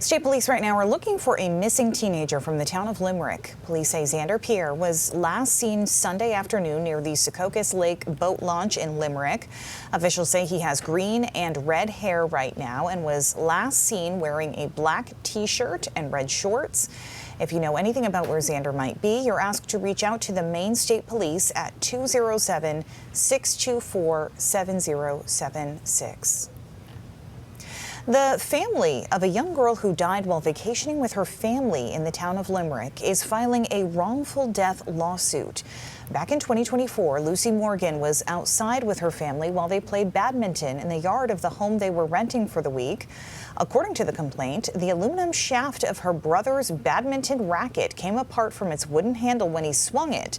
State police right now are looking for a missing teenager from the town of Limerick. Police say Xander Pierre was last seen Sunday afternoon near the Secocas Lake boat launch in Limerick. Officials say he has green and red hair right now and was last seen wearing a black t-shirt and red shorts. If you know anything about where Xander might be, you're asked to reach out to the Maine State Police at 207-624-7076. The family of a young girl who died while vacationing with her family in the town of Limerick is filing a wrongful death lawsuit. Back in 2024, Lucy Morgan was outside with her family while they played badminton in the yard of the home they were renting for the week. According to the complaint, the aluminum shaft of her brother's badminton racket came apart from its wooden handle when he swung it.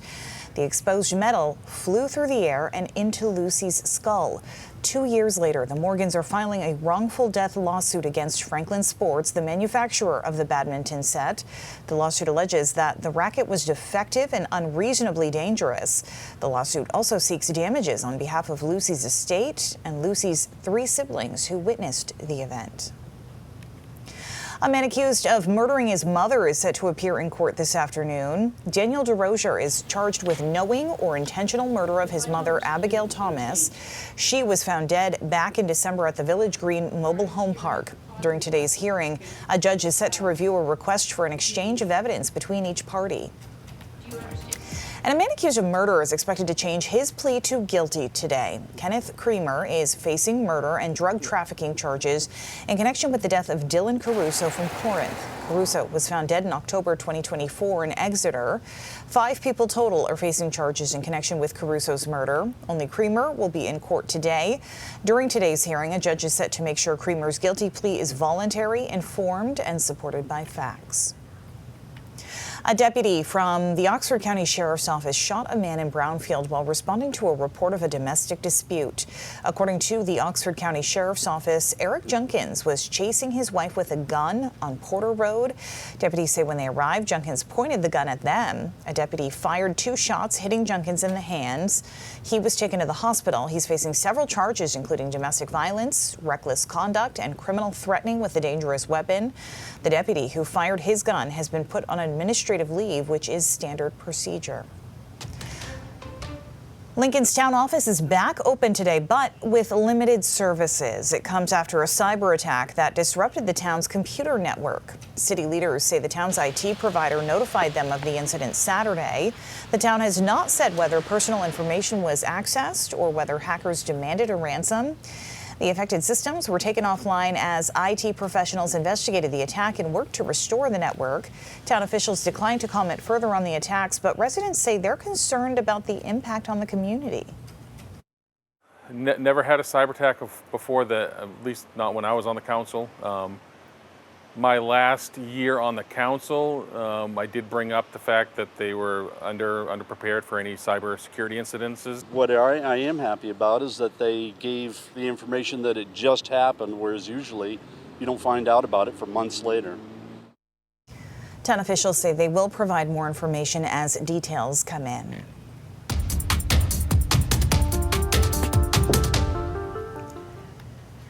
The exposed metal flew through the air and into Lucy's skull. 2 years later, the Morgans are filing a wrongful death lawsuit against Franklin Sports, the manufacturer of the badminton set. The lawsuit alleges that the racket was defective and unreasonably dangerous. The lawsuit also seeks damages on behalf of Lucy's estate and Lucy's 3 siblings who witnessed the event. A man accused of murdering his mother is set to appear in court this afternoon. Daniel DeRozier is charged with knowing or intentional murder of his mother, Abigail Thomas. She was found dead back in December at the Village Green Mobile Home Park. During today's hearing, a judge is set to review a request for an exchange of evidence between each party. And a man accused of murder is expected to change his plea to guilty today. Kenneth Creamer is facing murder and drug trafficking charges in connection with the death of Dylan Caruso from Corinth. Caruso was found dead in October 2024 in Exeter. 5 people total are facing charges in connection with Caruso's murder. Only Creamer will be in court today. During today's hearing, a judge is set to make sure Creamer's guilty plea is voluntary, informed, and supported by facts. A deputy from the Oxford County Sheriff's Office shot a man in Brownfield while responding to a report of a domestic dispute. According to the Oxford County Sheriff's Office, Eric Junkins was chasing his wife with a gun on Porter Road. Deputies say when they arrived, Junkins pointed the gun at them. A deputy fired 2 shots, hitting Junkins in the hands. He was taken to the hospital. He's facing several charges, including domestic violence, reckless conduct, and criminal threatening with a dangerous weapon. The deputy who fired his gun has been put on administrative leave, which is standard procedure. Lincoln's town office is back open today, but with limited services. It comes after a cyber attack that disrupted the town's computer network. City leaders say the town's IT provider notified them of the incident Saturday. The town has not said whether personal information was accessed or whether hackers demanded a ransom. The affected systems were taken offline as IT professionals investigated the attack and worked to restore the network. Town officials declined to comment further on the attacks, but residents say they're concerned about the impact on the community. Never had a cyber attack before, at least not when I was on the council. My last year on the council, I did bring up the fact that they were underprepared for any cybersecurity incidences. What I am happy about is that they gave the information that it just happened, whereas usually you don't find out about it for months later. Town officials say they will provide more information as details come in.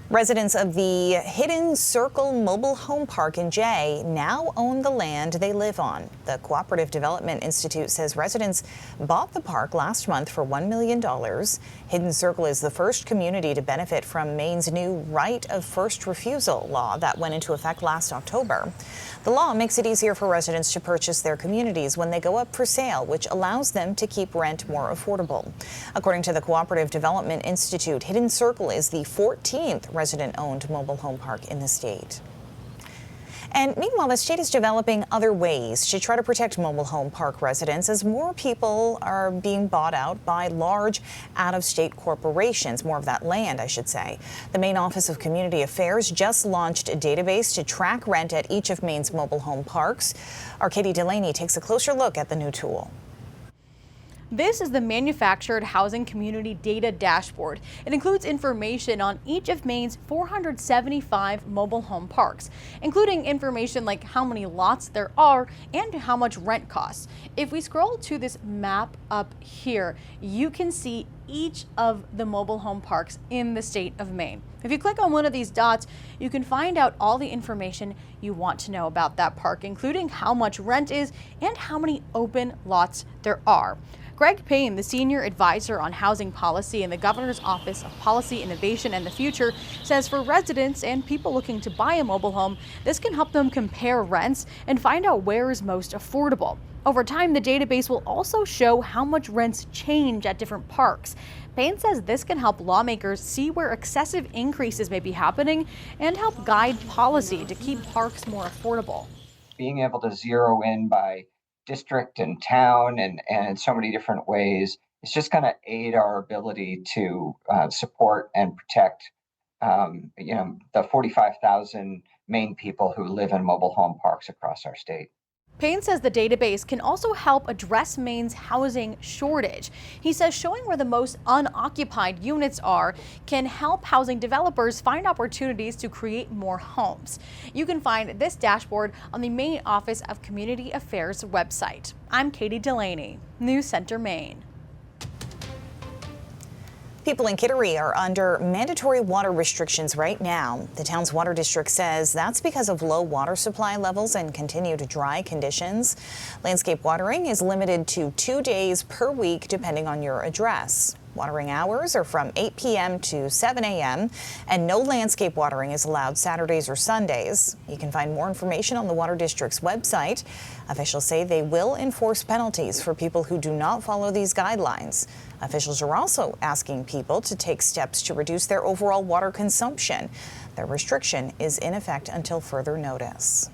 Residents of the Hidden Circle Mobile Home Park in Jay now own the land they live on. The Cooperative Development Institute says residents bought the park last month for $1 million. Hidden Circle is the first community to benefit from Maine's new right of first refusal law that went into effect last October. The law makes it easier for residents to purchase their communities when they go up for sale, which allows them to keep rent more affordable. According to the Cooperative Development Institute, Hidden Circle is the 14th resident-owned mobile home park in the state. And meanwhile, the state is developing other ways to try to protect mobile home park residents as more people are being bought out by large out-of-state corporations, more of that land, I should say. The Maine Office of Community Affairs just launched a database to track rent at each of Maine's mobile home parks. Our Katie Delaney takes a closer look at the new tool. This is the Manufactured Housing Community Data Dashboard. It includes information on each of Maine's 475 mobile home parks, including information like how many lots there are and how much rent costs. If we scroll to this map up here, you can see each of the mobile home parks in the state of Maine. If you click on one of these dots, you can find out all the information you want to know about that park, including how much rent is and how many open lots there are. Greg Payne, the senior advisor on housing policy in the Governor's Office of Policy, Innovation and the Future, says for residents and people looking to buy a mobile home, this can help them compare rents and find out where is most affordable. Over time, the database will also show how much rents change at different parks. Payne says this can help lawmakers see where excessive increases may be happening and help guide policy to keep parks more affordable. Being able to zero in by district and town and in so many different ways, it's just going to aid our ability to support and protect the 45,000 Maine people who live in mobile home parks across our state. Payne says the database can also help address Maine's housing shortage. He says showing where the most unoccupied units are can help housing developers find opportunities to create more homes. You can find this dashboard on the Maine Office of Community Affairs website. I'm Katie Delaney, News Center Maine. People in Kittery are under mandatory water restrictions right now. The town's water district says that's because of low water supply levels and continued dry conditions. Landscape watering is limited to 2 days per week, depending on your address. Watering hours are from 8 p.m. to 7 a.m. and no landscape watering is allowed Saturdays or Sundays. You can find more information on the Water District's website. Officials say they will enforce penalties for people who do not follow these guidelines. Officials are also asking people to take steps to reduce their overall water consumption. The restriction is in effect until further notice.